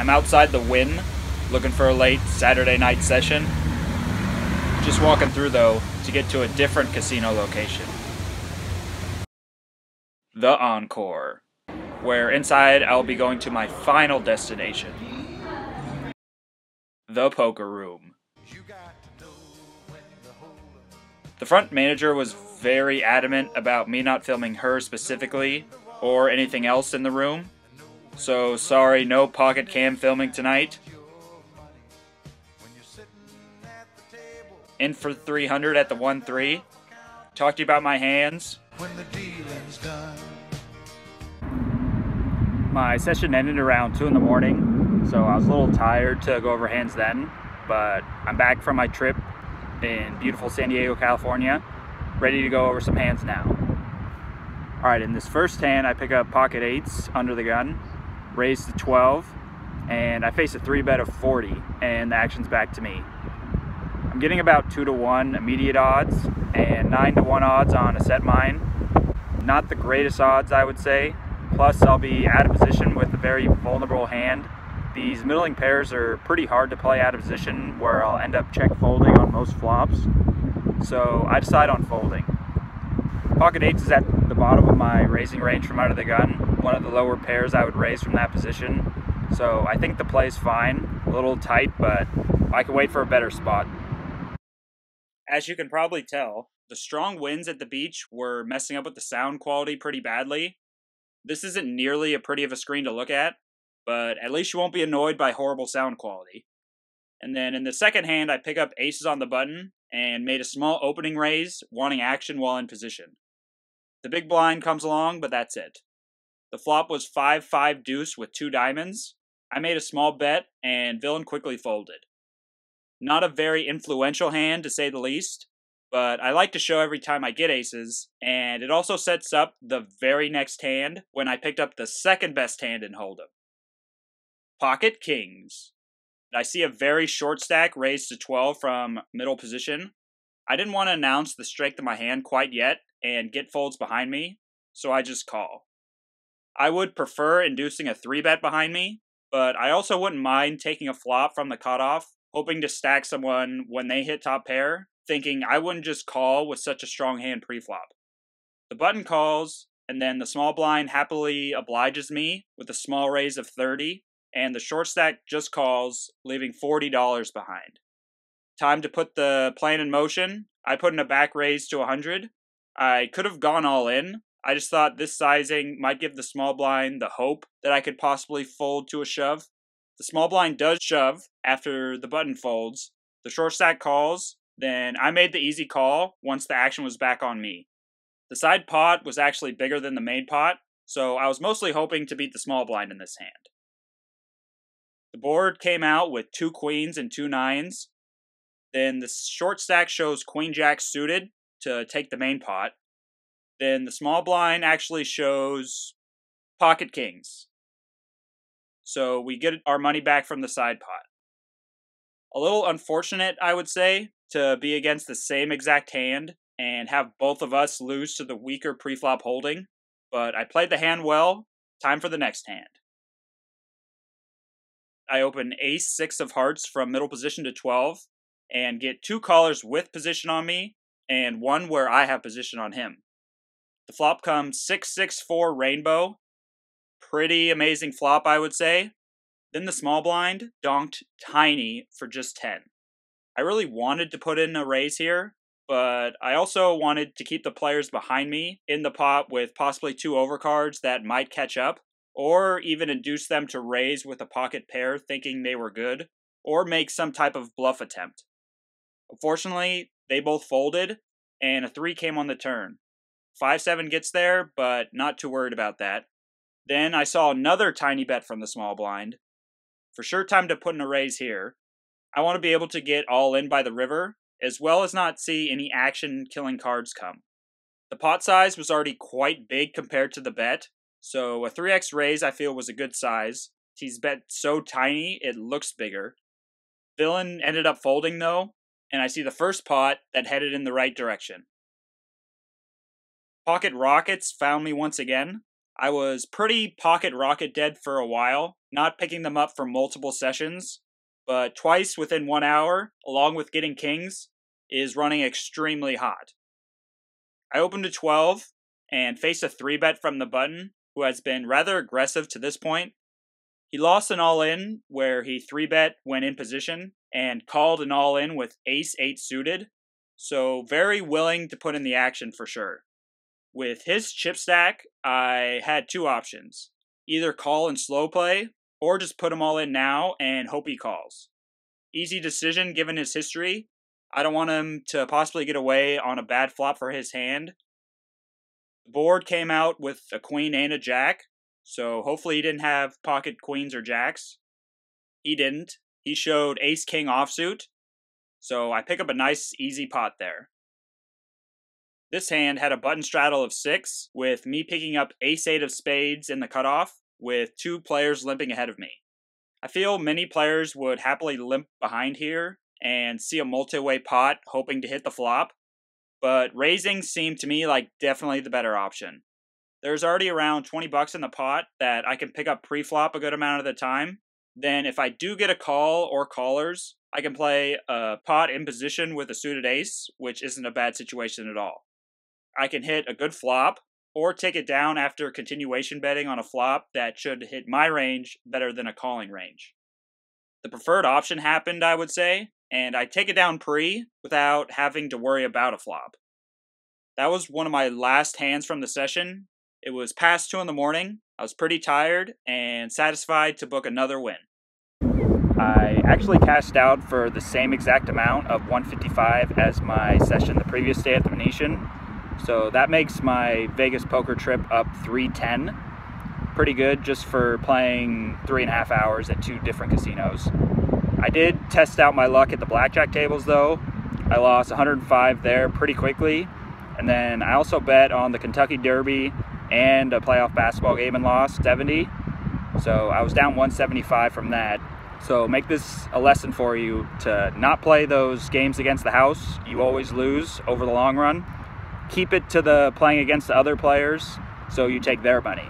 I'm outside the Wynn, looking for a late Saturday night session. Just walking through though to get to a different casino location. The Encore, where inside I'll be going to my final destination. The poker room. The front manager was very adamant about me not filming her specifically, or anything else in the room. So sorry, no pocket cam filming tonight. In for 300 at the 1-3. Talk to you about my hands. When the dealing's done. My session ended around 2 in the morning, so I was a little tired to go over hands then, but I'm back from my trip in beautiful San Diego, California, ready to go over some hands now. Alright, in this first hand I pick up pocket 8s under the gun, raise to 12, and I face a 3-bet of 40, and the action's back to me. I'm getting about 2-to-1 immediate odds and 9-to-1 odds on a set mine. Not the greatest odds, I would say. Plus, I'll be out of position with a very vulnerable hand. These middling pairs are pretty hard to play out of position where I'll end up check folding on most flops. So I decide on folding. Pocket 8s is at the bottom of my raising range from out of the gun. One of the lower pairs I would raise from that position. So I think the play is fine. A little tight, but I can wait for a better spot. As you can probably tell, the strong winds at the beach were messing up with the sound quality pretty badly. This isn't nearly as pretty of a screen to look at, but at least you won't be annoyed by horrible sound quality. And then in the second hand, I pick up aces on the button and made a small opening raise, wanting action while in position. The big blind comes along, but that's it. The flop was 5-5 deuce with 2 diamonds. I made a small bet, and villain quickly folded. Not a very influential hand, to say the least, but I like to show every time I get aces, and it also sets up the very next hand when I picked up the second best hand in Hold'em. Pocket kings. I see a very short stack raised to 12 from middle position. I didn't want to announce the strength of my hand quite yet and get folds behind me, so I just call. I would prefer inducing a 3-bet behind me, but I also wouldn't mind taking a flop from the cutoff, hoping to stack someone when they hit top pair, thinking I wouldn't just call with such a strong hand pre-flop. The button calls, and then the small blind happily obliges me with a small raise of 30, and the short stack just calls, leaving $40 behind. Time to put the plan in motion. I put in a back raise to 100. I could have gone all in. I just thought this sizing might give the small blind the hope that I could possibly fold to a shove. The small blind does shove after the button folds. The short stack calls. Then I made the easy call once the action was back on me. The side pot was actually bigger than the main pot, so I was mostly hoping to beat the small blind in this hand. The board came out with 2 queens and 2 nines. Then the short stack shows queen jack suited to take the main pot. Then the small blind actually shows pocket kings. So we get our money back from the side pot. A little unfortunate, I would say, to be against the same exact hand and have both of us lose to the weaker preflop holding, but I played the hand well. Time for the next hand. I open ace-6 of hearts from middle position to 12 and get 2 callers with position on me and 1 where I have position on him. The flop comes 6-6-4 rainbow. Pretty amazing flop, I would say. Then the small blind donked tiny for just 10. I really wanted to put in a raise here, but I also wanted to keep the players behind me in the pot with possibly 2 overcards that might catch up, or even induce them to raise with a pocket pair thinking they were good, or make some type of bluff attempt. Unfortunately, they both folded, and a 3 came on the turn. 5-7 gets there, but not too worried about that. Then I saw another tiny bet from the small blind. For sure time to put in a raise here. I want to be able to get all in by the river, as well as not see any action-killing cards come. The pot size was already quite big compared to the bet, so a 3x raise I feel was a good size. He's bet so tiny, it looks bigger. Villain ended up folding though, and I see the first pot that headed in the right direction. Pocket rockets found me once again. I was pretty pocket rocket dead for a while, not picking them up for multiple sessions, but twice within 1 hour, along with getting kings, is running extremely hot. I opened to 12 and faced a 3-bet from the button, who has been rather aggressive to this point. He lost an all-in where he 3-bet when in position and called an all-in with ace-8 suited, so very willing to put in the action for sure. With his chip stack, I had two options. Either call and slow play, or just put him all in now and hope he calls. Easy decision given his history. I don't want him to possibly get away on a bad flop for his hand. The board came out with a queen and a jack, so hopefully he didn't have pocket queens or jacks. He didn't. He showed ace-king offsuit, so I pick up a nice easy pot there. This hand had a button straddle of 6, with me picking up ace-8 of spades in the cutoff, with 2 players limping ahead of me. I feel many players would happily limp behind here and see a multi-way pot hoping to hit the flop, but raising seemed to me like definitely the better option. There's already around 20 bucks in the pot that I can pick up pre-flop a good amount of the time. Then if I do get a call or callers, I can play a pot in position with a suited ace, which isn't a bad situation at all. I can hit a good flop, or take it down after continuation betting on a flop that should hit my range better than a calling range. The preferred option happened, I would say, and I take it down pre without having to worry about a flop. That was one of my last hands from the session. It was past 2 in the morning. I was pretty tired and satisfied to book another win. I actually cashed out for the same exact amount of $155 as my session the previous day at the Venetian. So that makes my Vegas poker trip up $310. Pretty good just for playing 3.5 hours at 2 different casinos. I did test out my luck at the blackjack tables though. I lost 105 there pretty quickly. And then I also bet on the Kentucky Derby and a playoff basketball game and lost 70. So I was down 175 from that. So make this a lesson for you to not play those games against the house. You always lose over the long run. Keep it to the playing against the other players so you take their money.